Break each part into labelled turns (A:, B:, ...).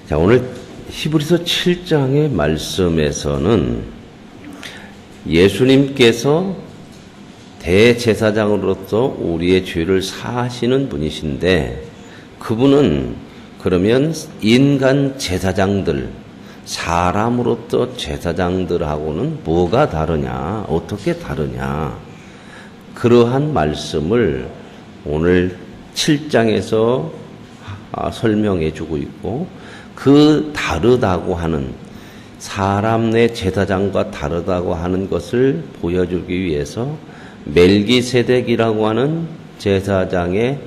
A: 자, 오늘 히브리서 7장의 말씀에서는 예수님께서 대제사장으로서 우리의 죄를 사하시는 분이신데, 그분은 그러면 인간 제사장들, 사람으로서 제사장들하고는 뭐가 다르냐, 어떻게 다르냐, 그러한 말씀을 오늘 7장에서 설명해 주고 있고, 그 다르다고 하는, 사람 내 제사장과 다르다고 하는 것을 보여주기 위해서 멜기세덱이라고 하는 제사장의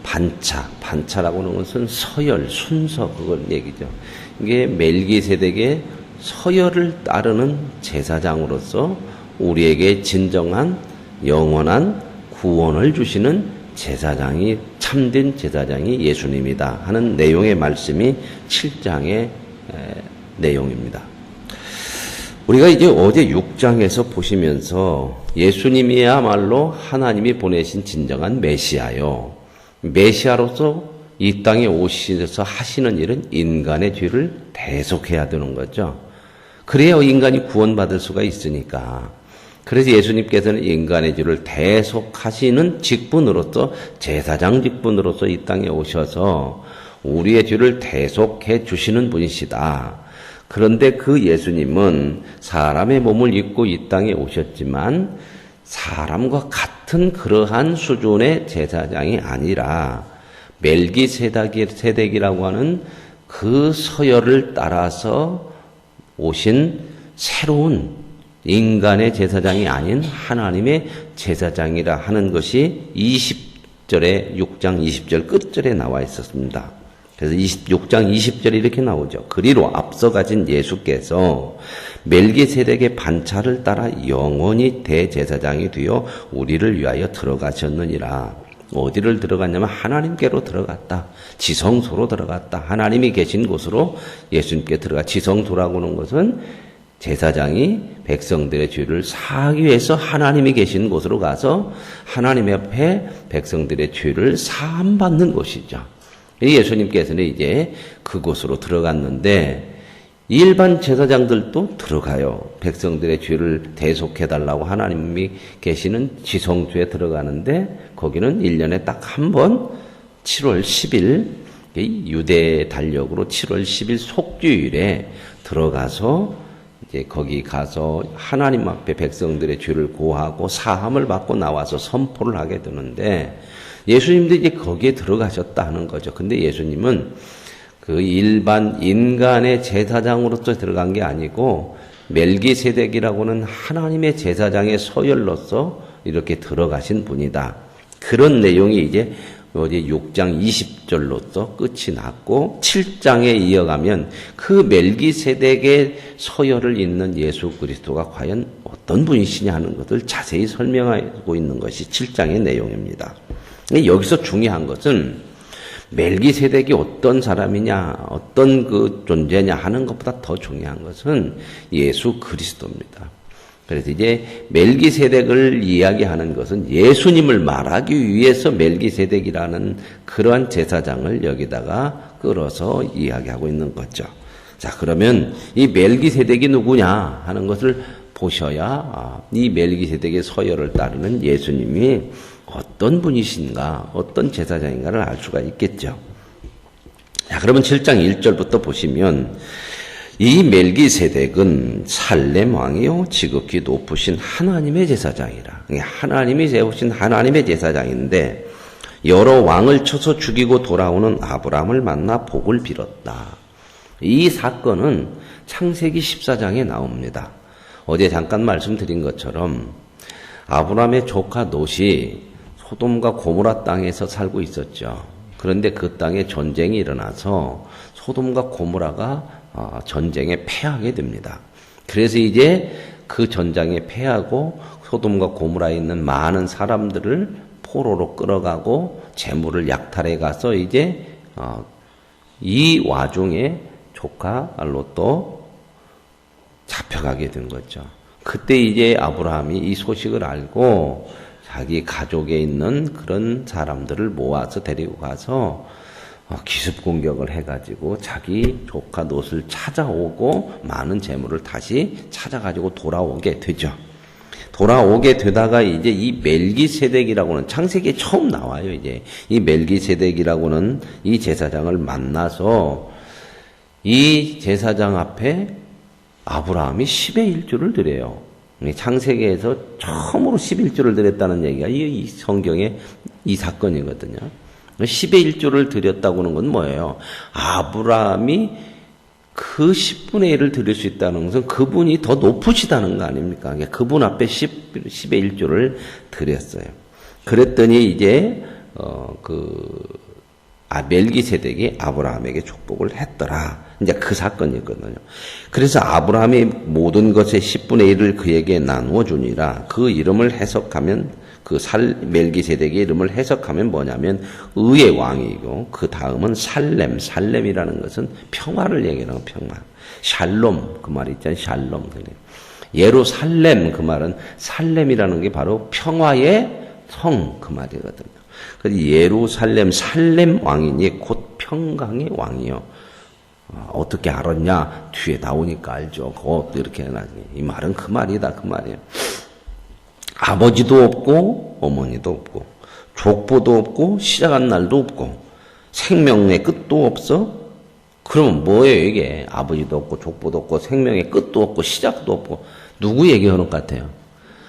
A: 반차라고 하는 것은 서열, 순서, 그걸 얘기죠. 이게 멜기세덱의 서열을 따르는 제사장으로서 우리에게 진정한 영원한 구원을 주시는 제사장이, 참된 제사장이 예수님이다 하는 내용의 말씀이 7장의 내용입니다. 우리가 이제 어제 6장에서 보시면서 예수님이야말로 하나님이 보내신 진정한 메시아요, 메시아로서 이 땅에 오셔서 하시는 일은 인간의 죄를 대속해야 되는 거죠. 그래야 인간이 구원받을 수가 있으니까. 그래서 예수님께서는 인간의 죄를 대속하시는 직분으로서, 제사장 직분으로서 이 땅에 오셔서 우리의 죄를 대속해 주시는 분이시다. 그런데 그 예수님은 사람의 몸을 입고 이 땅에 오셨지만 사람과 같은 그러한 수준의 제사장이 아니라 멜기세덱이라고 하는 그 서열을 따라서 오신 새로운 인간의 제사장이 아닌 하나님의 제사장이라 하는 것이 20절에, 6장 20절 끝절에 나와 있었습니다. 그래서 6장 20절에 이렇게 나오죠. 그리로 앞서 가진 예수께서 멜기세덱의 반차를 따라 영원히 대제사장이 되어 우리를 위하여 들어가셨느니라. 어디를 들어갔냐면 하나님께로 들어갔다. 지성소로 들어갔다. 하나님이 계신 곳으로 예수님께 들어가. 지성소라고 하는 것은 제사장이 백성들의 죄를 사하기 위해서 하나님이 계신 곳으로 가서 하나님 앞에 백성들의 죄를 사함받는 곳이죠. 예수님께서는 이제 그곳으로 들어갔는데, 일반 제사장들도 들어가요. 백성들의 죄를 대속해달라고 하나님이 계시는 지성소에 들어가는데, 거기는 1년에 딱 한 번 7월 10일, 유대 달력으로 7월 10일 속죄일에 들어가서 이제 거기 가서 하나님 앞에 백성들의 죄를 고하고 사함을 받고 나와서 선포를 하게 되는데, 예수님도 이제 거기에 들어가셨다 하는 거죠. 근데 예수님은 그 일반 인간의 제사장으로서 들어간 게 아니고 멜기세덱이라고는 하나님의 제사장의 서열로서 이렇게 들어가신 분이다. 그런 내용이 이제 어제 6장 20절로서 끝이 났고, 7장에 이어가면 그 멜기세덱의 서열을 잇는 예수 그리스도가 과연 어떤 분이시냐 하는 것을 자세히 설명하고 있는 것이 7장의 내용입니다. 여기서 중요한 것은 멜기세덱이 어떤 사람이냐, 어떤 그 존재냐 하는 것보다 더 중요한 것은 예수 그리스도입니다. 그래서 이제 멜기세덱을 이야기하는 것은 예수님을 말하기 위해서 멜기세덱이라는 그러한 제사장을 여기다가 끌어서 이야기하고 있는 거죠. 자, 그러면 이 멜기세덱이 누구냐 하는 것을 보셔야 이 멜기세덱의 서열을 따르는 예수님이 어떤 분이신가, 어떤 제사장인가를 알 수가 있겠죠. 자, 그러면 7장 1절부터 보시면 이 멜기세덱은 살렘 왕이요 지극히 높으신 하나님의 제사장이라. 하나님이 세우신 하나님의 제사장인데, 여러 왕을 쳐서 죽이고 돌아오는 아브라함을 만나 복을 빌었다. 이 사건은 창세기 14장에 나옵니다. 어제 잠깐 말씀드린 것처럼 아브라함의 조카 롯이 소돔과 고모라 땅에서 살고 있었죠. 그런데 그 땅에 전쟁이 일어나서 소돔과 고모라가 전쟁에 패하게 됩니다. 그래서 이제 그 전쟁에 패하고 소돔과 고모라에 있는 많은 사람들을 포로로 끌어가고 재물을 약탈해 가서 이제 이 와중에 조카 롯도 잡혀가게 된 거죠. 그때 이제 아브라함이 이 소식을 알고 자기 가족에 있는 그런 사람들을 모아서 데리고 가서 기습 공격을 해가지고 자기 조카 롯을 찾아오고 많은 재물을 다시 찾아가지고 돌아오게 되죠. 돌아오게 되다가 이제 이 멜기세덱이라고는 창세기에 처음 나와요. 이제 이 멜기세덱이라고는 이 제사장을 만나서 이 제사장 앞에 아브라함이 10의 1조를 드려요. 창세기에서 처음으로 11조를 드렸다는 얘기가 이 성경의 이 사건이거든요. 10의 1조를 드렸다고는 건 뭐예요? 아브라함이 그 10분의 1을 드릴 수 있다는 것은 그분이 더 높으시다는 거 아닙니까? 그분 앞에 10의 1조를 드렸어요. 그랬더니 이제 멜기세덱이 아브라함에게 축복을 했더라. 이제 그 사건이거든요. 그래서 아브라함이 모든 것의 10분의 1을 그에게 나누어 주니라. 그 이름을 해석하면 멜기세덱의 이름을 해석하면 뭐냐면 의의 왕이고 그 다음은 살렘이라는 것은 평화를 얘기하는 평화. 샬롬 그 말 있잖아요. 샬롬. 예루살렘 그 말은 살렘이라는 게 바로 평화의 성 그 말이거든요. 그래서 예루살렘 살렘 왕이니 곧 평강의 왕이요. 어떻게 알았냐? 뒤에 나오니까 알죠. 곧 이렇게 해놨니. 이 말은 그 말이다 그 말이에요. 아버지도 없고 어머니도 없고 족보도 없고 시작한 날도 없고 생명의 끝도 없어? 그러면 뭐예요 이게? 아버지도 없고 족보도 없고 생명의 끝도 없고 시작도 없고 누구 얘기하는 것 같아요?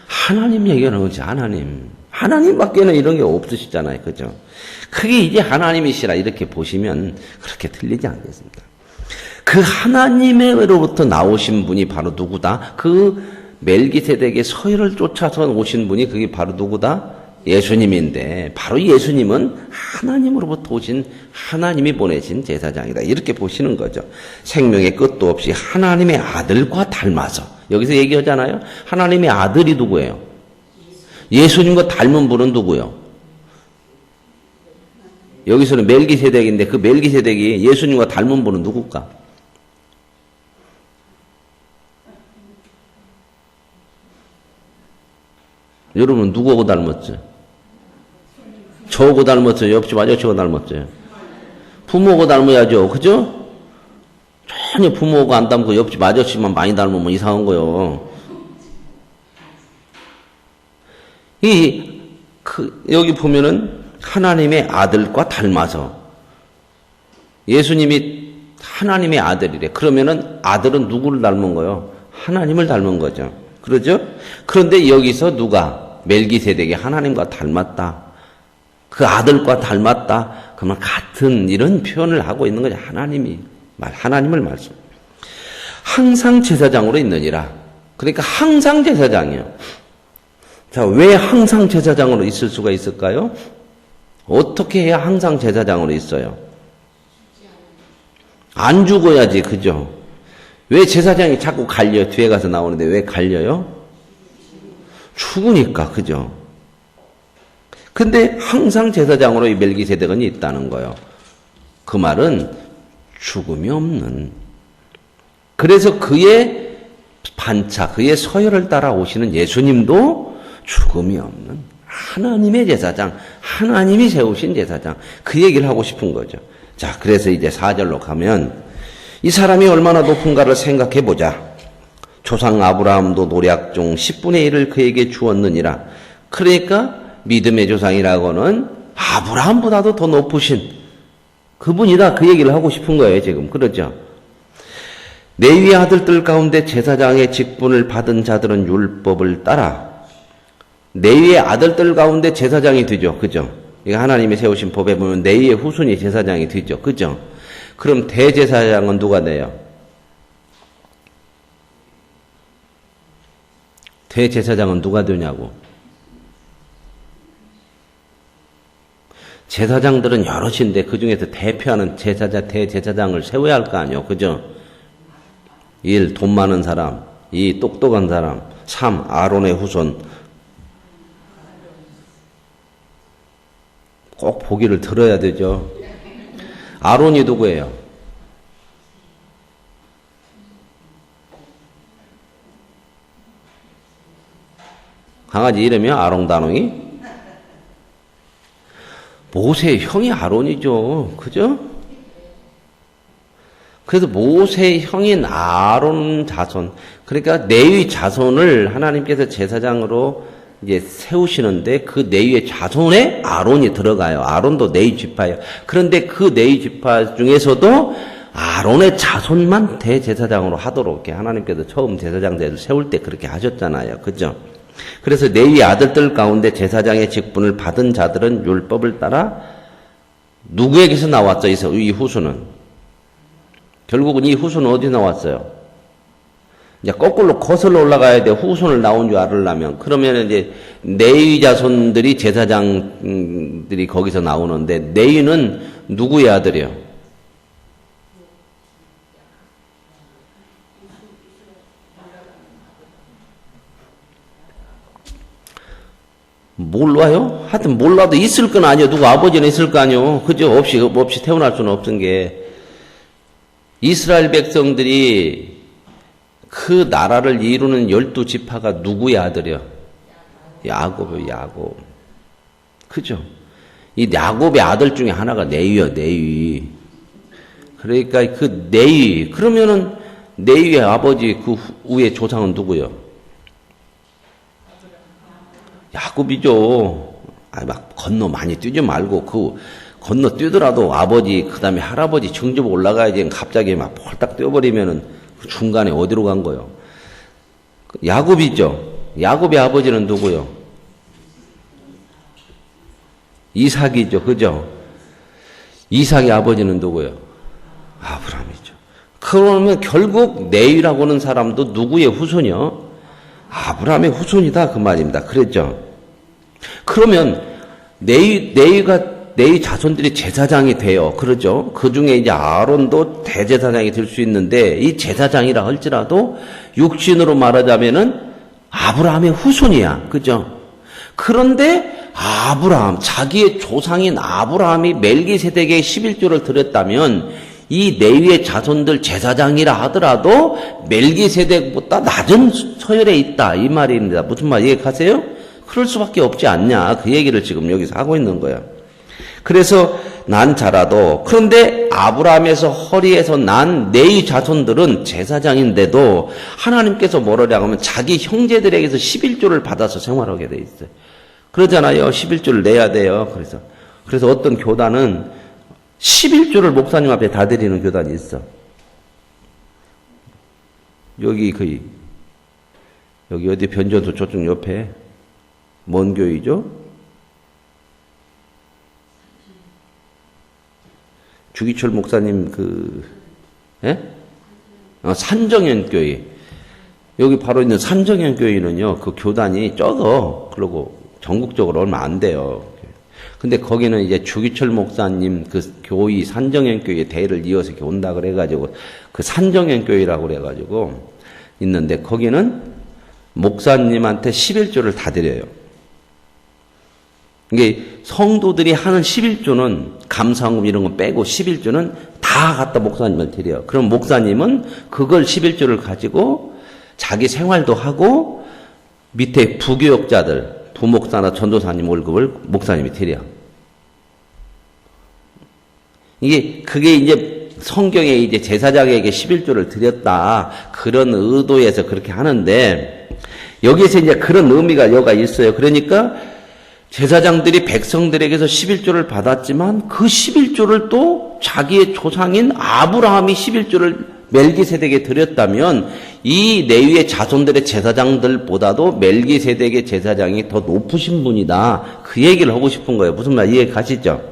A: 하나님 얘기하는 거지. 하나님밖에는 이런 게 없으시잖아요. 그죠? 그게 이제 하나님이시라 이렇게 보시면 그렇게 틀리지 않겠습니다. 그 하나님으로부터 나오신 분이 바로 누구다? 그 멜기세덱의 서열을 쫓아서 오신 분이 그게 바로 누구다? 예수님인데 바로 예수님은 하나님으로부터 오신 하나님이 보내신 제사장이다. 이렇게 보시는 거죠. 생명의 끝도 없이 하나님의 아들과 닮아서 여기서 얘기하잖아요. 하나님의 아들이 누구예요? 예수님과 닮은 분은 누구예요? 여기서는 멜기세덱인데 그 멜기세덱이 예수님과 닮은 분은 누굴까? 여러분 누구하고 닮았죠? 저하고 닮았어요? 옆집 아저씨하고 닮았어요? 부모하고 닮아야죠. 그죠? 전혀 부모하고 안 닮고 옆집 아저씨만 많이 닮으면 이상한 거요. 여기 보면은 하나님의 아들과 닮아서 예수님이 하나님의 아들이래. 그러면은 아들은 누구를 닮은 거요? 하나님을 닮은 거죠. 그러죠? 그런데 여기서 누가 멜기세덱이 하나님과 닮았다. 그 아들과 닮았다. 그러면 같은 이런 표현을 하고 있는 거죠. 하나님을 말씀. 항상 제사장으로 있느니라. 그러니까 항상 제사장이요. 자, 왜 항상 제사장으로 있을 수가 있을까요? 어떻게 해야 항상 제사장으로 있어요? 안 죽어야지, 그죠? 왜 제사장이 자꾸 갈려요? 뒤에 가서 나오는데 왜 갈려요? 죽으니까, 그죠? 근데 항상 제사장으로 이 멜기세덱은 있다는 거예요. 그 말은 죽음이 없는. 그래서 그의 반차, 그의 서열을 따라 오시는 예수님도 죽음이 없는 하나님의 제사장, 하나님이 세우신 제사장, 그 얘기를 하고 싶은 거죠. 자, 그래서 이제 4절로 가면 이 사람이 얼마나 높은가를 생각해 보자. 조상 아브라함도 노략 중 10분의 1을 그에게 주었느니라. 그러니까 믿음의 조상이라고는 아브라함보다도 더 높으신 그분이다. 그 얘기를 하고 싶은 거예요, 지금. 그렇죠? 레위 아들들 가운데 제사장의 직분을 받은 자들은 율법을 따라 레위의 아들들 가운데 제사장이 되죠. 그죠? 이거 하나님이 세우신 법에 보면 레위의 후손이 제사장이 되죠. 그죠? 그럼 대제사장은 누가 돼요? 대제사장은 누가 되냐고. 제사장들은 여럿인데 그중에서 대표하는 대제사장을 세워야 할 거 아니에요. 그죠? 1. 돈 많은 사람. 2. 똑똑한 사람. 3. 아론의 후손. 꼭 보기를 들어야 되죠. 아론이 누구예요? 강아지 이름이요? 아롱다롱이? 모세의 형이 아론이죠. 그죠? 그래서 모세의 형인 아론 자손, 그러니까 레위 자손을 하나님께서 제사장으로 이제 세우시는데 그 레위의 자손에 아론이 들어가요. 아론도 레위 지파예요. 그런데 그 레위 지파 중에서도 아론의 자손만 대제사장으로 하도록 이렇게 하나님께서 처음 제사장제를 세울 때 그렇게 하셨잖아요. 그죠? 그래서 레위 아들들 가운데 제사장의 직분을 받은 자들은 율법을 따라 누구에게서 나왔죠? 이 후수는. 결국은 이 후수는 어디 나왔어요? 이제 거꾸로 거슬러 올라가야 돼. 후손을 나온 줄 알으려면. 그러면 이제 레위 자손들이 제사장들이 거기서 나오는데, 레위는 누구의 아들이요? 몰라요? 하여튼 몰라도 있을 건 아니에요. 누구 아버지는 있을 거 아니에요. 그죠? 없이 태어날 수는 없은 게. 이스라엘 백성들이 그 나라를 이루는 12지파가 누구의 아들이요? 야곱이요, 야곱. 그죠? 이 야곱의 아들 중에 하나가 레위요, 레위. 그러니까 그 레위, 그러면은 레위의 아버지 그 위의 조상은 누구요? 야곱이죠. 막 건너 많이 뛰지 말고 건너 뛰더라도 아버지 그다음에 할아버지 정접 올라가야지. 갑자기 막 폴딱 뛰어버리면은 그 중간에 어디로 간 거요? 야곱이죠. 야곱의 아버지는 누구요? 이삭이죠. 그죠? 이삭의 아버지는 누구요? 아브라함이죠. 그러면 결국 레위라고 하는 사람도 누구의 후손이요? 아브라함의 후손이다 그 말입니다. 그랬죠. 그러면 레위 자손들이 제사장이 돼요. 그러죠. 그 중에 이제 아론도 대제사장이 될 수 있는데, 이 제사장이라 할지라도 육신으로 말하자면은 아브라함의 후손이야. 그죠? 그런데 아브라함, 자기의 조상인 아브라함이 멜기세덱의 11조를 드렸다면 이 레위의 자손들 제사장이라 하더라도 멜기세덱보다 낮은 서열에 있다 이 말입니다. 무슨 말 이해가세요? 그럴 수밖에 없지 않냐 그 얘기를 지금 여기서 하고 있는 거야. 그래서 난 자라도, 그런데 아브라함에서 허리에서 난 레위 자손들은 제사장인데도 하나님께서 뭐라고 하면 자기 형제들에게서 11조를 받아서 생활하게 돼 있어요. 그러잖아요. 11조를 내야 돼요. 그래서 어떤 교단은 11조를 목사님 앞에 다 드리는 교단이 있어. 여기 어디 변전소 저쪽 옆에 뭔 교회죠? 주기철 목사님 산정현 교회. 여기 바로 있는 산정현 교회는요, 그 교단이 적어. 그러고 전국적으로 얼마 안 돼요. 근데 거기는 이제 주기철 목사님 그 교회 산정현 교회 대를 이어서 이렇게 온다 그래가지고 그 산정현 교회라고 그래가지고 있는데, 거기는 목사님한테 11조를 다 드려요. 이게 성도들이 하는 11조는 감사헌금 이런 거 빼고 11조는 다 갖다 목사님을 드려요. 그럼 목사님은 그걸 11조를 가지고 자기 생활도 하고 밑에 부교역자들, 부목사나 전도사님 월급을 목사님이 드려요. 그게 이제 성경에 이제 제사장에게 11조를 드렸다 그런 의도에서 그렇게 하는데, 여기에서 이제 그런 의미가 여가 있어요. 그러니까 제사장들이 백성들에게서 11조를 받았지만 그 11조를 또 자기의 조상인 아브라함이 11조를 멜기세덱에 드렸다면 이 레위의 자손들의 제사장들보다도 멜기세덱의 제사장이 더 높으신 분이다. 그 얘기를 하고 싶은 거예요. 무슨 말 이해 가시죠?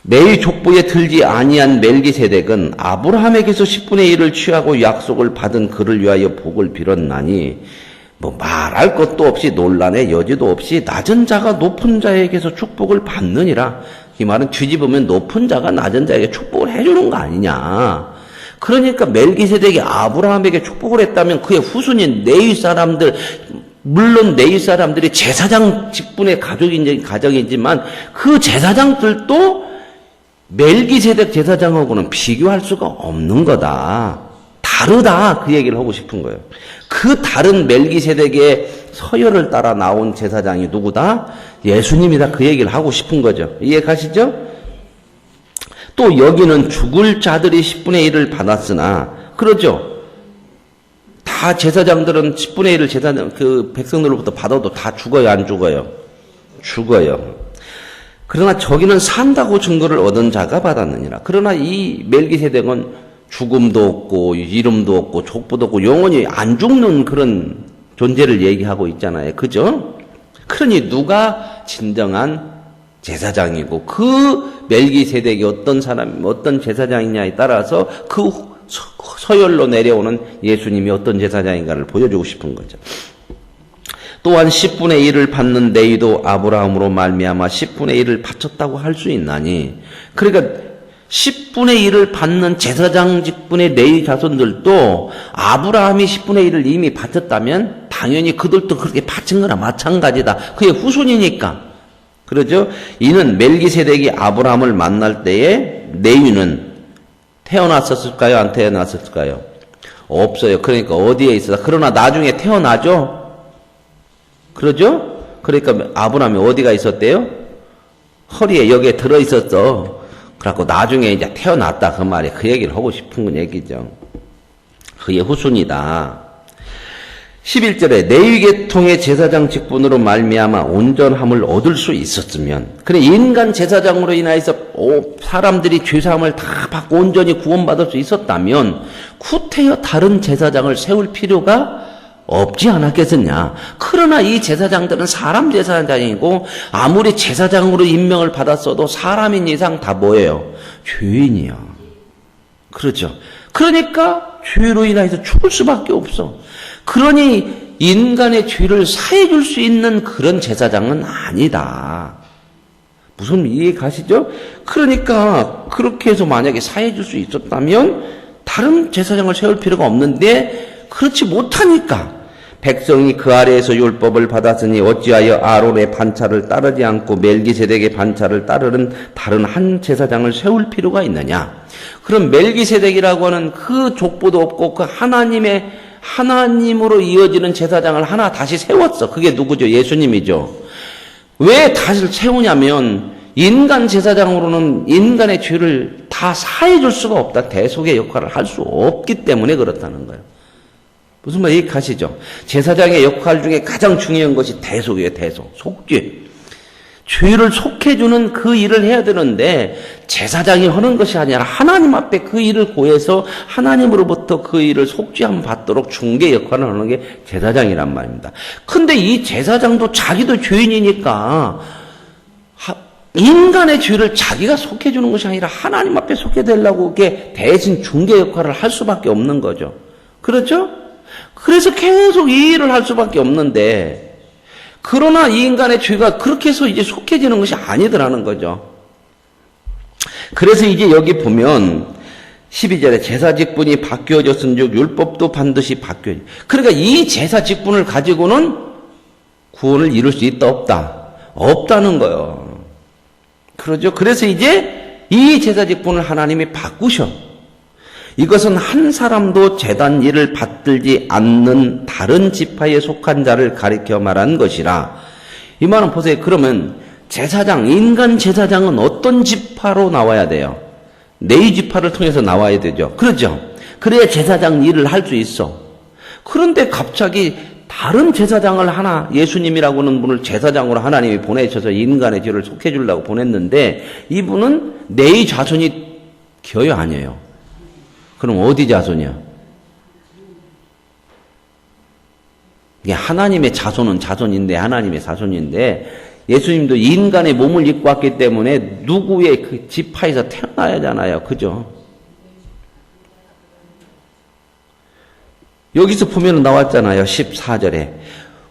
A: 레위 족보에 들지 아니한 멜기세덱은 아브라함에게서 10분의 1을 취하고 약속을 받은 그를 위하여 복을 빌었나니 말할 것도 없이 논란의 여지도 없이 낮은 자가 높은 자에게서 축복을 받느니라. 이 말은 뒤집으면 높은 자가 낮은 자에게 축복을 해주는 거 아니냐. 그러니까 멜기세덱이 아브라함에게 축복을 했다면 그의 후손인 레위 사람들, 물론 레위 사람들이 제사장 직분의 가정이지만 그 제사장들도 멜기세덱 제사장하고는 비교할 수가 없는 거다. 다르다. 그 얘기를 하고 싶은 거예요. 그 다른 멜기세덱의 서열을 따라 나온 제사장이 누구다? 예수님이다. 그 얘기를 하고 싶은 거죠. 이해 가시죠? 또 여기는 죽을 자들이 10분의 1을 받았으나, 그러죠? 다 제사장들은 10분의 1을 제사장, 백성들로부터 받아도 다 죽어요, 안 죽어요? 죽어요. 그러나 저기는 산다고 증거를 얻은 자가 받았느니라. 그러나 이 멜기세덱은 죽음도 없고, 이름도 없고, 족보도 없고, 영원히 안 죽는 그런 존재를 얘기하고 있잖아요. 그죠? 그러니 누가 진정한 제사장이고, 그 멜기세덱이 어떤 사람, 어떤 제사장이냐에 따라서 그 서열로 내려오는 예수님이 어떤 제사장인가를 보여주고 싶은 거죠. 또한 10분의 1을 받는 레위도 아브라함으로 말미암아 10분의 1을 바쳤다고 할 수 있나니, 그러니까 10분의 1을 받는 제사장 직분의 레위 자손들도 아브라함이 10분의 1을 이미 바쳤다면 당연히 그들도 그렇게 바친 거나 마찬가지다. 그의 후손이니까. 그러죠? 이는 멜기세덱이 아브라함을 만날 때에 레위는 태어났었을까요? 안 태어났었을까요? 없어요. 그러니까 어디에 있어서. 그러나 나중에 태어나죠? 그러죠? 그러니까 아브라함이 어디가 있었대요? 허리에 여기에 들어있었어. 그래갖고 나중에 이제 태어났다. 그 말이 그 얘기를 하고 싶은 얘기죠. 그의 후손이다. 11절에 레위 계통의 제사장 직분으로 말미암아 온전함을 얻을 수 있었으면, 그래 인간 제사장으로 인하여서 사람들이 죄사함을 다 받고 온전히 구원받을 수 있었다면 구태여 다른 제사장을 세울 필요가 없지 않았겠느냐. 그러나 이 제사장들은 사람 제사장이고 아무리 제사장으로 임명을 받았어도 사람인 이상 다 뭐예요? 죄인이야. 그렇죠. 그러니까 죄로 인해서 죽을 수밖에 없어. 그러니 인간의 죄를 사해 줄 수 있는 그런 제사장은 아니다. 무슨 이해 가시죠? 그러니까 그렇게 해서 만약에 사해 줄 수 있었다면 다른 제사장을 세울 필요가 없는데 그렇지 못하니까 백성이 그 아래에서 율법을 받았으니 어찌하여 아론의 반차를 따르지 않고 멜기세덱의 반차를 따르는 다른 한 제사장을 세울 필요가 있느냐. 그럼 멜기세덱이라고 하는 그 족보도 없고 그 하나님으로 이어지는 제사장을 하나 다시 세웠어. 그게 누구죠? 예수님이죠. 왜 다시 세우냐면 인간 제사장으로는 인간의 죄를 다 사해 줄 수가 없다. 대속의 역할을 할 수 없기 때문에 그렇다는 거예요. 무슨 말 이해하시죠? 제사장의 역할 중에 가장 중요한 것이 대속이에요. 대속. 속죄. 죄를 속해주는 그 일을 해야 되는데 제사장이 하는 것이 아니라 하나님 앞에 그 일을 고해서 하나님으로부터 그 일을 속죄함 받도록 중개 역할을 하는 게 제사장이란 말입니다. 근데 이 제사장도 자기도 죄인이니까 인간의 죄를 자기가 속해주는 것이 아니라 하나님 앞에 속해되려고 이렇게 대신 중개 역할을 할 수밖에 없는 거죠. 그렇죠? 그래서 계속 이 일을 할 수밖에 없는데, 그러나 이 인간의 죄가 그렇게 해서 이제 속해지는 것이 아니더라는 거죠. 그래서 이제 여기 보면 12절에 제사 직분이 바뀌어졌은즉 율법도 반드시 바뀌어요. 그러니까 이 제사 직분을 가지고는 구원을 이룰 수 있다 없다? 없다는 거예요. 그러죠? 그래서 이제 이 제사 직분을 하나님이 바꾸셔. 이것은 한 사람도 제단 일을 받들지 않는 다른 지파에 속한 자를 가리켜 말한 것이라. 이 말은 보세요. 그러면 제사장, 인간 제사장은 어떤 지파로 나와야 돼요? 레위 지파를 통해서 나와야 되죠. 그렇죠? 그래야 제사장 일을 할 수 있어. 그런데 갑자기 다른 제사장을 하나, 예수님이라고 하는 분을 제사장으로 하나님이 보내셔서 인간의 죄를 속해주려고 보냈는데 이분은 레위 자손이 겨요 아니에요? 그럼 어디 자손이야? 이게 하나님의 자손은 자손인데, 하나님의 자손인데, 예수님도 인간의 몸을 입고 왔기 때문에 누구의 그 지파에서 태어나야 하잖아요. 그죠? 여기서 보면 나왔잖아요. 14절에.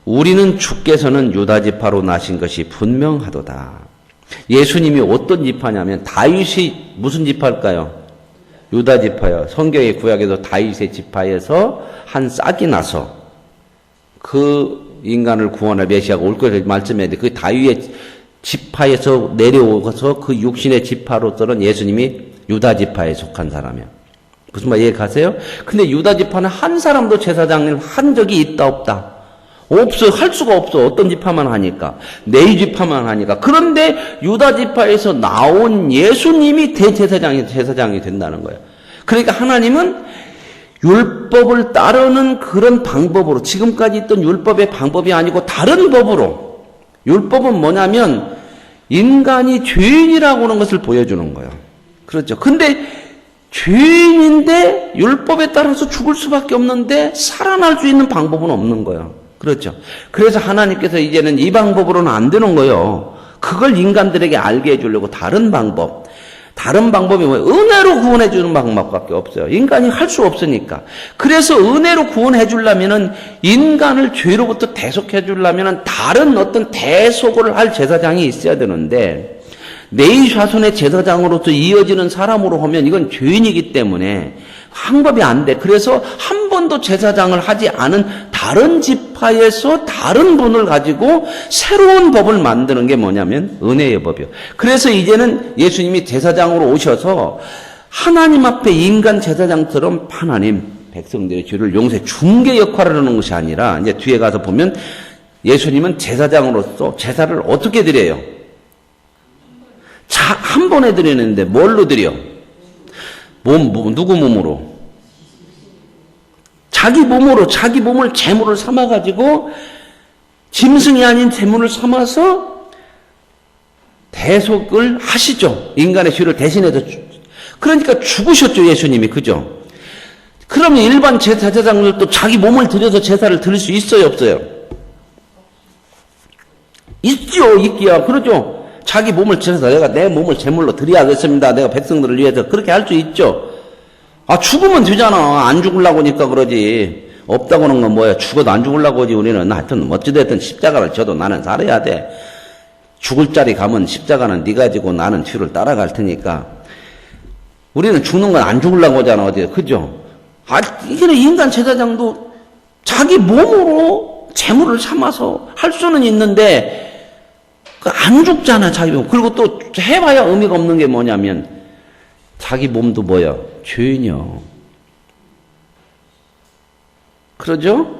A: 우리는 주께서는 유다 지파로 나신 것이 분명하도다. 예수님이 어떤 지파냐면 다윗이 무슨 지파일까요? 유다 지파요. 성경의 구약에도 다윗의 지파에서 한 싹이 나서 그 인간을 구원할 메시아가 올 것을 말씀했는데 그 다윗의 지파에서 내려오고서 그 육신의 지파로서는 예수님이 유다 지파에 속한 사람이에요. 무슨 말 이해 가세요? 근데 유다 지파는 한 사람도 제사장을 한 적이 있다 없다? 없어. 할 수가 없어. 어떤 지파만 하니까. 네 지파만 하니까. 그런데 유다 지파에서 나온 예수님이 제사장이 된다는 거예요. 그러니까 하나님은 율법을 따르는 그런 방법으로, 지금까지 있던 율법의 방법이 아니고 다른 법으로, 율법은 뭐냐면 인간이 죄인이라고 하는 것을 보여주는 거예요. 그렇죠. 근데 죄인인데 율법에 따라서 죽을 수밖에 없는데 살아날 수 있는 방법은 없는 거예요. 그렇죠. 그래서 하나님께서 이제는 이 방법으로는 안 되는 거예요. 그걸 인간들에게 알게 해주려고 다른 방법이 뭐예요? 은혜로 구원해 주는 방법밖에 없어요. 인간이 할 수 없으니까. 그래서 은혜로 구원해 주려면은, 인간을 죄로부터 대속해 주려면은 다른 어떤 대속을 할 제사장이 있어야 되는데, 네 자손의 제사장으로서 이어지는 사람으로 하면 이건 죄인이기 때문에 방법이 안 돼. 그래서 한 번도 제사장을 하지 않은 다른 지파에서 다른 분을 가지고 새로운 법을 만드는 게 뭐냐면 은혜의 법이요. 그래서 이제는 예수님이 제사장으로 오셔서 하나님 앞에 인간 제사장처럼 하나님 백성들의 죄를 용서해 중개 역할을 하는 것이 아니라, 이제 뒤에 가서 보면 예수님은 제사장으로서 제사를 어떻게 드려요? 한 번에 드리는데 뭘로 드려? 누구 몸으로? 자기 몸을 제물을 삼아가지고, 짐승이 아닌 제물을 삼아서 대속을 하시죠. 인간의 죄를 대신해서. 그러니까 죽으셨죠, 예수님이. 그죠? 그러면 일반 제사장들도 자기 몸을 들여서 제사를 드릴 수 있어요, 없어요? 있죠, 있기야. 그러죠? 자기 몸을 들여서 내가 내 몸을 제물로 드려야겠습니다. 내가 백성들을 위해서. 그렇게 할 수 있죠. 죽으면 되잖아. 안 죽으려고 하니까 그러지. 없다고 하는 건 뭐야? 죽어도 안 죽으려고 하지. 우리는 하여튼 어찌됐든 십자가를 져도 나는 살아야 돼. 죽을 자리 가면 십자가는 네가 지고 나는 뒤를 따라갈 테니까. 우리는 죽는 건 안 죽으려고 하잖아. 어디, 그죠? 이게 인간 제사장도 자기 몸으로 제물을 삼아서 할 수는 있는데, 안 죽잖아, 자기 몸. 그리고 또 해봐야 의미가 없는 게 뭐냐면, 자기 몸도 뭐야? 죄인이요. 그러죠?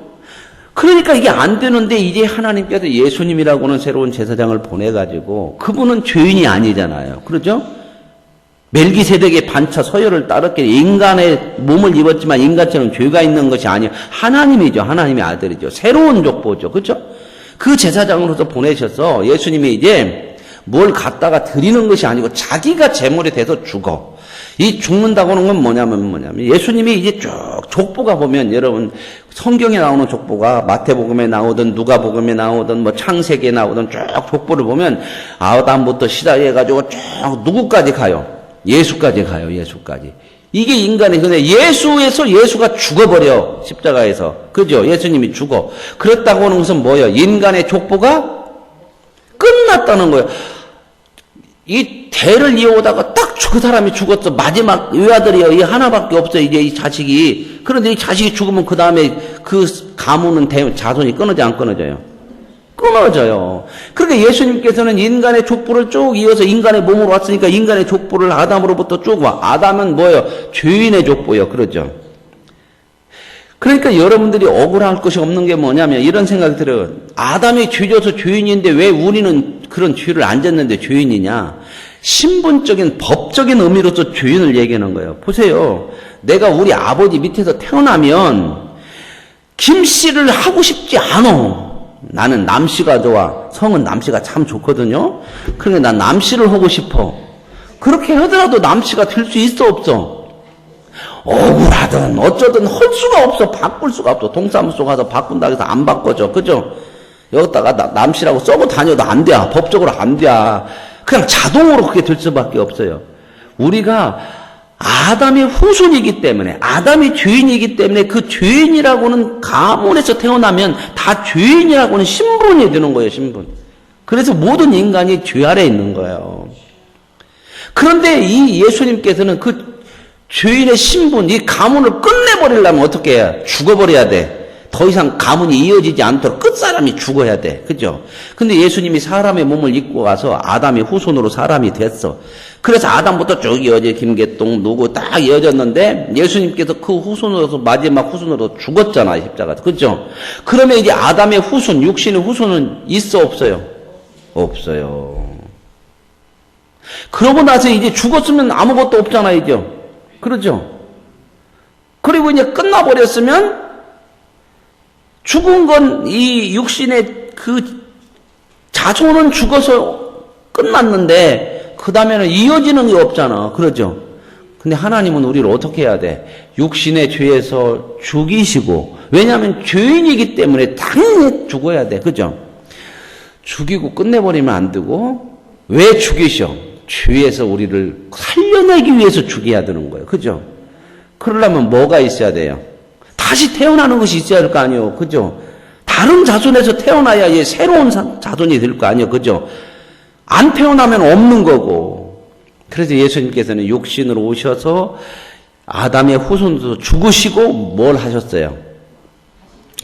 A: 그러니까 이게 안 되는데, 이제 하나님께서 예수님이라고 하는 새로운 제사장을 보내가지고, 그분은 죄인이 아니잖아요. 그러죠? 멜기세덱의 반차 서열을 따르게 인간의 몸을 입었지만 인간처럼 죄가 있는 것이 아니에요. 하나님이죠. 하나님의 아들이죠. 새로운 족보죠. 그렇죠? 그 제사장으로서 보내셔서 예수님이 이제 뭘 갖다가 드리는 것이 아니고 자기가 제물이 돼서 죽어. 이 죽는다고 하는 건 뭐냐면 예수님이 이제 쭉 족보가 보면, 여러분 성경에 나오는 족보가 마태복음에 나오든 누가복음에 나오든 뭐 창세기에 나오든 쭉 족보를 보면 아담부터 시작해가지고 쭉 누구까지 가요? 예수까지 가요. 예수까지. 이게 인간의, 근데 예수가 죽어버려. 십자가에서. 그죠? 예수님이 죽어. 그렇다고 하는 것은 뭐예요? 인간의 족보가 끝났다는 거예요. 이 대를 이어오다가 딱 그 사람이 죽었어. 마지막 외아들이요. 이 하나밖에 없어. 이제 이 자식이. 그런데 이 자식이 죽으면 그 다음에 그 가문은 자손이 끊어져, 안 끊어져요? 끊어져요. 그러니까 예수님께서는 인간의 족보를 쭉 이어서 인간의 몸으로 왔으니까 인간의 족보를 아담으로부터 쭉 와. 아담은 뭐예요? 죄인의 족보예요. 그러죠? 그러니까 여러분들이 억울할 것이 없는 게 뭐냐면 이런 생각이 들어요. 아담이 죄져서 죄인인데 왜 우리는 그런 죄를 안 졌는데 죄인이냐? 신분적인 법적인 의미로서 죄인을 얘기하는 거예요. 보세요. 내가 우리 아버지 밑에서 태어나면 김씨를 하고 싶지 않아. 나는 남씨가 좋아. 성은 남씨가 참 좋거든요. 그러니까 난 남씨를 하고 싶어. 그렇게 하더라도 남씨가 될 수 있어, 없어? 억울하든 어쩌든 할 수가 없어. 바꿀 수가 없어. 동사무소 가서 바꾼다 해서 안 바꿔줘. 그죠? 여기다가 남씨라고 써고 다녀도 안 돼. 법적으로 안 돼. 그냥 자동으로 그게 될 수밖에 없어요. 우리가 아담의 후손이기 때문에, 아담이 죄인이기 때문에 그 죄인이라고는 가문에서 태어나면 다 죄인이라고는 신분이 되는 거예요, 신분. 그래서 모든 인간이 죄 아래에 있는 거예요. 그런데 이 예수님께서는 그 죄인의 신분, 이 가문을 끝내버리려면 어떻게 해야? 죽어버려야 돼. 더 이상 가문이 이어지지 않도록 끝사람이 죽어야 돼. 그죠? 근데 예수님이 사람의 몸을 입고 와서 아담의 후손으로 사람이 됐어. 그래서 아담부터 쭉 이어져 김계동 누구 딱 이어졌는데 예수님께서 그 후손으로서 마지막 후손으로 죽었잖아요. 십자가에서. 그죠? 그러면 이제 아담의 후손, 육신의 후손은 있어 없어요? 없어요. 그러고 나서 이제 죽었으면 아무것도 없잖아요. 그러죠? 그리고 이제 끝나버렸으면 죽은 건 이 육신의 그 자손은 죽어서 끝났는데 그 다음에는 이어지는 게 없잖아. 그러죠? 근데 하나님은 우리를 어떻게 해야 돼? 육신의 죄에서 죽이시고, 왜냐하면 죄인이기 때문에 당연히 죽어야 돼. 그죠? 죽이고 끝내버리면 안 되고, 왜 죽이셔? 죄에서 우리를 살려내기 위해서 죽여야 되는 거예요. 그죠? 그러려면 뭐가 있어야 돼요? 다시 태어나는 것이 있어야 할 거 아니에요. 그죠? 다른 자손에서 태어나야 이제 새로운 자손이 될 거 아니에요. 그죠? 안 태어나면 없는 거고. 그래서 예수님께서는 육신으로 오셔서 아담의 후손으로 죽으시고 뭘 하셨어요?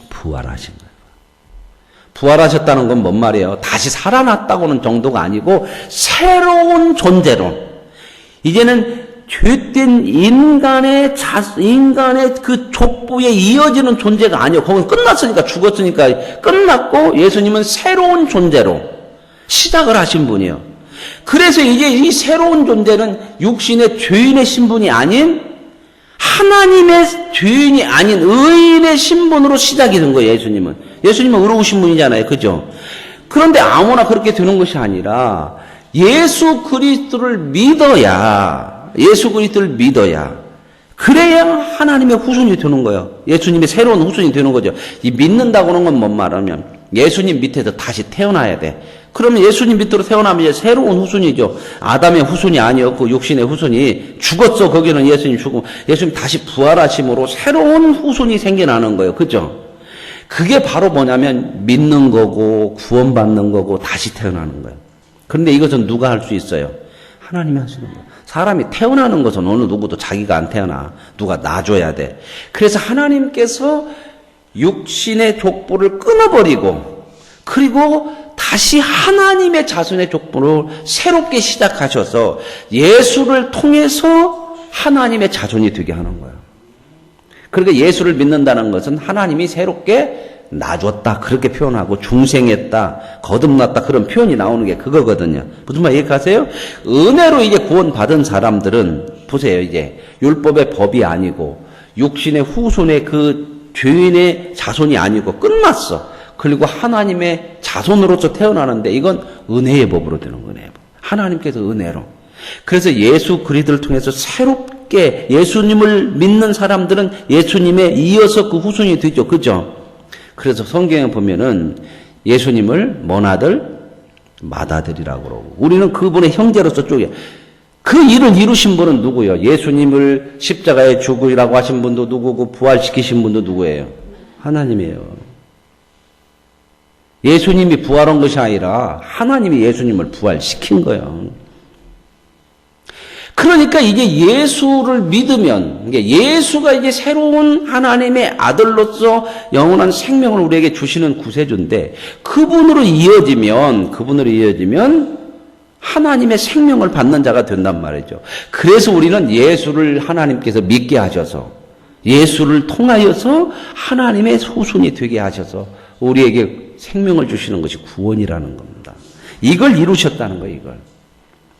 A: 부활하신 거예요. 부활하셨다는 건 뭔 말이에요? 다시 살아났다고는 정도가 아니고 새로운 존재로. 이제는 죄된 인간의 그 족보에 이어지는 존재가 아니에요. 거긴 끝났으니까, 죽었으니까 끝났고, 예수님은 새로운 존재로 시작을 하신 분이에요. 그래서 이제 이 새로운 존재는 육신의 죄인의 신분이 아닌 하나님의 죄인이 아닌 의인의 신분으로 시작이 된 거예요. 예수님은 의로우신 분이잖아요. 그죠? 그런데 아무나 그렇게 되는 것이 아니라 예수 그리스도를 믿어야, 그래야 하나님의 후손이 되는 거예요. 예수님의 새로운 후손이 되는 거죠. 이 믿는다고 하는 건 뭔 말하면 예수님 밑에서 다시 태어나야 돼. 그러면 예수님 밑으로 태어나면 이제 새로운 후손이죠. 아담의 후손이 아니었고 육신의 후손이 죽었어. 거기는 예수님 죽고 예수님 다시 부활하심으로 새로운 후손이 생겨나는 거예요. 그죠? 그게 바로 뭐냐면 믿는 거고 구원받는 거고 다시 태어나는 거예요. 그런데 이것은 누가 할 수 있어요? 하나님이 하시는 거예요. 사람이 태어나는 것은 어느 누구도 자기가 안 태어나. 누가 놔줘야 돼. 그래서 하나님께서 육신의 족보를 끊어버리고 그리고 다시 하나님의 자손의 족보를 새롭게 시작하셔서 예수를 통해서 하나님의 자손이 되게 하는 거예요. 그러니까 예수를 믿는다는 것은 하나님이 새롭게 놔줬다 그렇게 표현하고 중생했다 거듭났다 그런 표현이 나오는 게 그거거든요. 무슨 말 이해하세요? 은혜로 이제 구원받은 사람들은 보세요. 이제 율법의 법이 아니고 육신의 후손의 그 죄인의 자손이 아니고 끝났어. 그리고 하나님의 자손으로서 태어나는데 이건 은혜의 법으로 되는 거네요. 하나님께서 은혜로. 그래서 예수 그리스도를 통해서 새롭게 예수님을 믿는 사람들은 예수님에 이어서 그 후손이 되죠. 그죠? 그래서 성경에 보면은 예수님을 뭔 아들? 맏아들이라고 그러고 우리는 그분의 형제로서 쪼개. 그 일을 이루신 분은 누구예요? 예수님을 십자가에 죽으라고 하신 분도 누구고 부활시키신 분도 누구예요? 하나님이에요. 예수님이 부활한 것이 아니라 하나님이 예수님을 부활시킨 거예요. 그러니까 이제 예수를 믿으면, 예수가 이제 새로운 하나님의 아들로서 영원한 생명을 우리에게 주시는 구세주인데, 그분으로 이어지면 하나님의 생명을 받는 자가 된단 말이죠. 그래서 우리는 예수를 하나님께서 믿게 하셔서, 예수를 통하여서 하나님의 후손이 되게 하셔서, 우리에게 생명을 주시는 것이 구원이라는 겁니다. 이걸 이루셨다는 거예요, 이걸.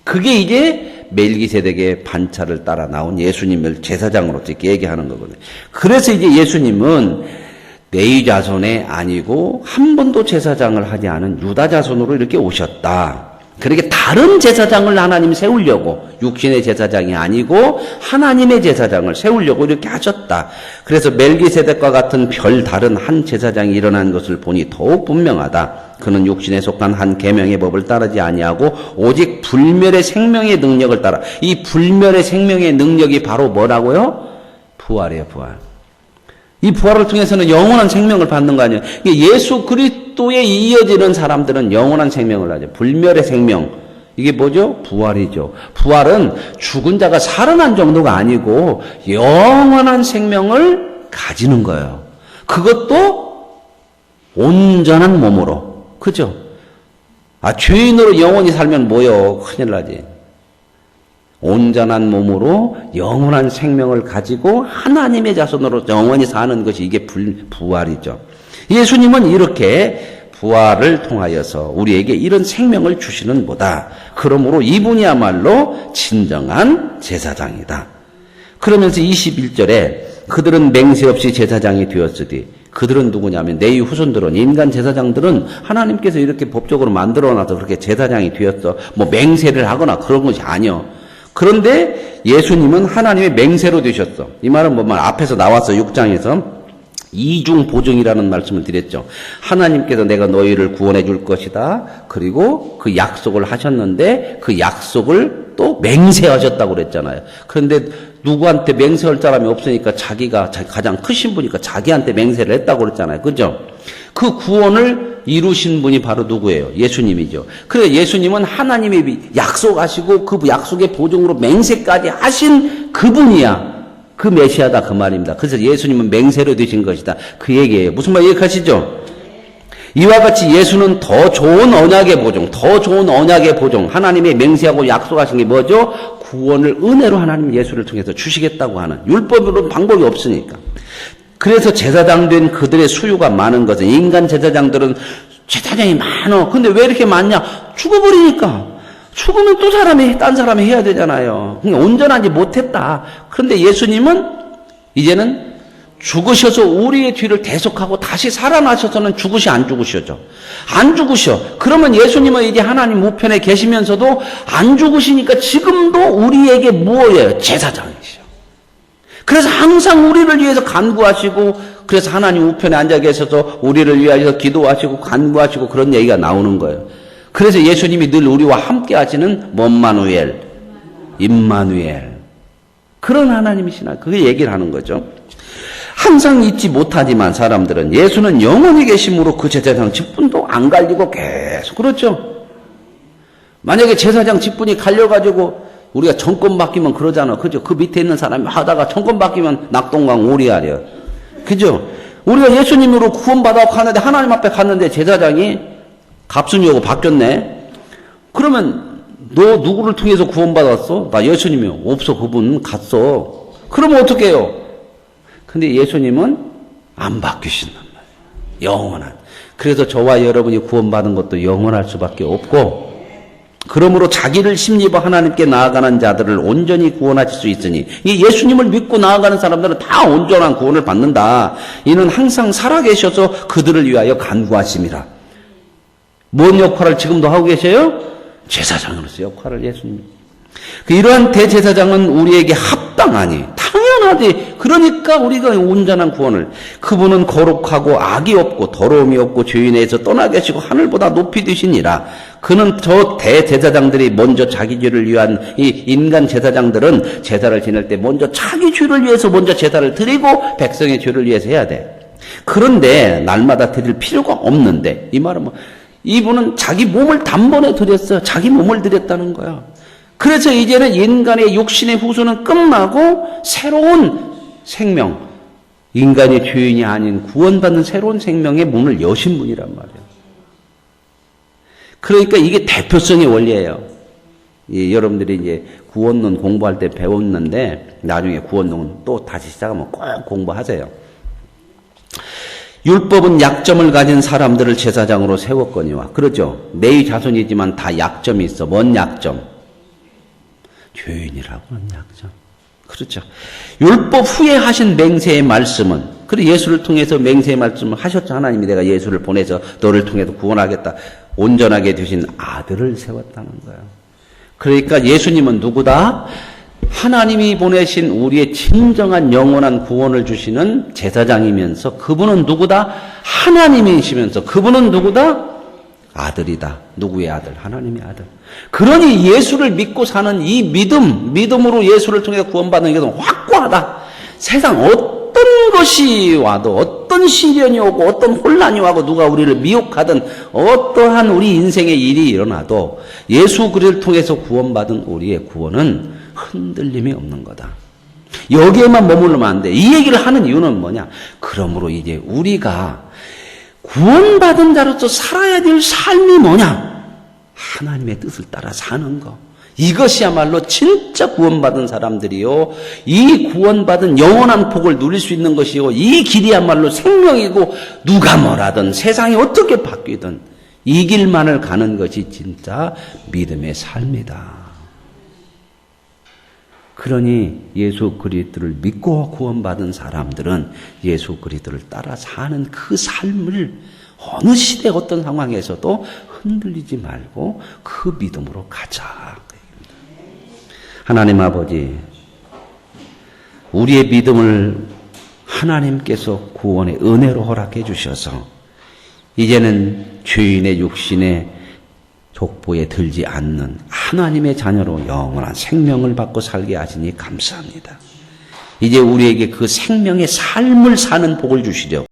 A: 그게 이제 멜기세덱의 반차를 따라 나온 예수님을 제사장으로 이렇게 얘기하는 거거든요. 그래서 이제 예수님은 레위 자손이 아니고 한 번도 제사장을 하지 않은 유다 자손으로 이렇게 오셨다. 그렇게 다른 제사장을 하나님이 세우려고 육신의 제사장이 아니고 하나님의 제사장을 세우려고 이렇게 하셨다. 그래서 멜기세덱과 같은 별 다른 한 제사장이 일어난 것을 보니 더욱 분명하다. 그는 육신에 속한 한 계명의 법을 따르지 아니하고 오직 불멸의 생명의 능력을 따라. 이 불멸의 생명의 능력이 바로 뭐라고요? 부활이에요, 부활. 이 부활을 통해서는 영원한 생명을 받는 거 아니에요. 예수 그리스도에 이어지는 사람들은 영원한 생명을 하죠. 불멸의 생명. 이게 뭐죠? 부활이죠. 부활은 죽은 자가 살아난 정도가 아니고 영원한 생명을 가지는 거예요. 그것도 온전한 몸으로. 그죠? 죄인으로 영원히 살면 뭐요? 큰일 나지. 온전한 몸으로 영원한 생명을 가지고 하나님의 자손으로 영원히 사는 것이 이게 부활이죠. 예수님은 이렇게 부활을 통하여서 우리에게 이런 생명을 주시는 보다. 그러므로 이분이야말로 진정한 제사장이다. 그러면서 21절에 그들은 맹세 없이 제사장이 되었으되, 그들은 누구냐면 내의 후손들은, 인간 제사장들은 하나님께서 이렇게 법적으로 만들어놔서 그렇게 제사장이 되었어. 뭐 맹세를 하거나 그런 것이 아니요. 그런데 예수님은 하나님의 맹세로 되셨어. 이 말은 뭐 앞에서 나왔어. 6장에서 이중 보증이라는 말씀을 드렸죠. 하나님께서 내가 너희를 구원해 줄 것이다. 그리고 그 약속을 하셨는데 그 약속을 또 맹세하셨다고 그랬잖아요. 그런데 누구한테 맹세할 사람이 없으니까 자기가 가장 크신 분이니까 자기한테 맹세를 했다고 그랬잖아요. 그죠? 그 구원을 이루신 분이 바로 누구예요? 예수님이죠. 그래서 예수님은 하나님이 약속하시고 그 약속의 보증으로 맹세까지 하신 그분이야. 그 메시아다 그 말입니다. 그래서 예수님은 맹세로 되신 것이다. 그 얘기예요. 무슨 말 이해하시죠? 이와 같이 예수는 더 좋은 언약의 보증, 더 좋은 언약의 보증, 하나님의 맹세하고 약속하신 게 뭐죠? 구원을 은혜로 하나님 예수를 통해서 주시겠다고 하는, 율법으로는 방법이 없으니까. 그래서 제사장 된 그들의 수요가 많은 것은, 인간 제사장들은 제사장이 많어. 근데 왜 이렇게 많냐? 죽어버리니까. 죽으면 또 딴 사람이 해야 되잖아요. 그러니까 온전하지 못했다. 그런데 예수님은 이제는 죽으셔서 우리의 뒤를 대속하고 다시 살아나셔서는 죽으시 안 죽으셔죠. 안 죽으셔. 그러면 예수님은 이제 하나님 우편에 계시면서도 안 죽으시니까 지금도 우리에게 뭐예요? 제사장이시죠. 그래서 항상 우리를 위해서 간구하시고, 그래서 하나님 우편에 앉아 계셔서 우리를 위하여 기도하시고 간구하시고 그런 얘기가 나오는 거예요. 그래서 예수님이 늘 우리와 함께 하시는 임마누엘, 그런 하나님이시나, 그게 얘기를 하는 거죠. 항상 잊지 못하지만 사람들은 예수는 영원히 계심으로 그 제사장 직분도 안 갈리고 계속, 그렇죠? 만약에 제사장 직분이 갈려가지고 우리가 정권 바뀌면 그러잖아. 그죠? 그 밑에 있는 사람이 하다가 정권 바뀌면 낙동강 오리알이야. 그죠? 우리가 예수님으로 구원받아 가는데, 하나님 앞에 갔는데 제사장이 갑순이하고 바뀌었네. 그러면 너 누구를 통해서 구원받았어? 나 예수님이요. 없어. 그분 갔어. 그러면 어떻게 해요? 근데 예수님은 안 바뀌신단 말이에요. 영원한. 그래서 저와 여러분이 구원받은 것도 영원할 수밖에 없고, 그러므로 자기를 심입어 하나님께 나아가는 자들을 온전히 구원하실 수 있으니, 이 예수님을 믿고 나아가는 사람들은 다 온전한 구원을 받는다. 이는 항상 살아계셔서 그들을 위하여 간구하심이라. 뭔 역할을 지금도 하고 계세요? 제사장으로서 역할을 예수님이. 이러한 대제사장은 우리에게 합당하니, 당연하지. 그러니까 우리가 온전한 구원을, 그분은 거룩하고 악이 없고 더러움이 없고 죄인에서 떠나 계시고 하늘보다 높이 되시니라. 그는 저 대제사장들이 먼저 자기 죄를 위한, 이 인간 제사장들은 제사를 지낼 때 먼저 자기 죄를 위해서 먼저 제사를 드리고 백성의 죄를 위해서 해야 돼. 그런데 날마다 드릴 필요가 없는데, 이 말은 이분은 자기 몸을 단번에 드렸어요. 자기 몸을 드렸다는 거야. 그래서 이제는 인간의 육신의 후손은 끝나고 새로운 생명, 인간의 죄인이 아닌 구원받는 새로운 생명의 문을 여신 분이란 말이에요. 그러니까 이게 대표성의 원리예요. 여러분들이 이제 구원론 공부할 때 배웠는데, 나중에 구원론 또 다시 시작하면 꼭 공부하세요. 율법은 약점을 가진 사람들을 제사장으로 세웠거니와, 그러죠? 내 자손이지만 다 약점이 있어. 뭔 약점? 죄인이라고 하는 약점. 그렇죠? 율법 후에 하신 맹세의 말씀은, 그래 예수를 통해서 맹세의 말씀을 하셨죠. 하나님이 내가 예수를 보내서 너를 통해서 구원하겠다. 온전하게 되신 아들을 세웠다는 거예요. 그러니까 예수님은 누구다? 하나님이 보내신 우리의 진정한 영원한 구원을 주시는 제사장이면서, 그분은 누구다? 하나님이시면서, 그분은 누구다? 아들이다. 누구의 아들? 하나님의 아들. 그러니 예수를 믿고 사는 이 믿음으로 예수를 통해 구원받는 것은 확고하다. 세상 어떤 것이 와도, 어떤 시련이 오고 어떤 혼란이 와도, 누가 우리를 미혹하든 어떠한 우리 인생의 일이 일어나도 예수 그리스도를 통해서 구원받은 우리의 구원은 흔들림이 없는 거다.
B: 여기에만 머무르면 안 돼. 이 얘기를 하는 이유는 뭐냐? 그러므로 이제 우리가 구원받은 자로서 살아야 될 삶이 뭐냐? 하나님의 뜻을 따라 사는 거. 이것이야말로 진짜 구원받은 사람들이요. 이 구원받은 영원한 복을 누릴 수 있는 것이고 이 길이야말로 생명이고 누가 뭐라든 세상이 어떻게 바뀌든 이 길만을 가는 것이 진짜 믿음의 삶이다. 그러니 예수 그리스도를 믿고 구원받은 사람들은 예수 그리스도를 따라 사는 그 삶을 어느 시대 어떤 상황에서도 흔들리지 말고 그 믿음으로 가자. 하나님 아버지, 우리의 믿음을 하나님께서 구원의 은혜로 허락해 주셔서 이제는 죄인의 육신의 족보에 들지 않는 하나님의 자녀로 영원한 생명을 받고 살게 하시니 감사합니다. 이제 우리에게 그 생명의 삶을 사는 복을 주시려고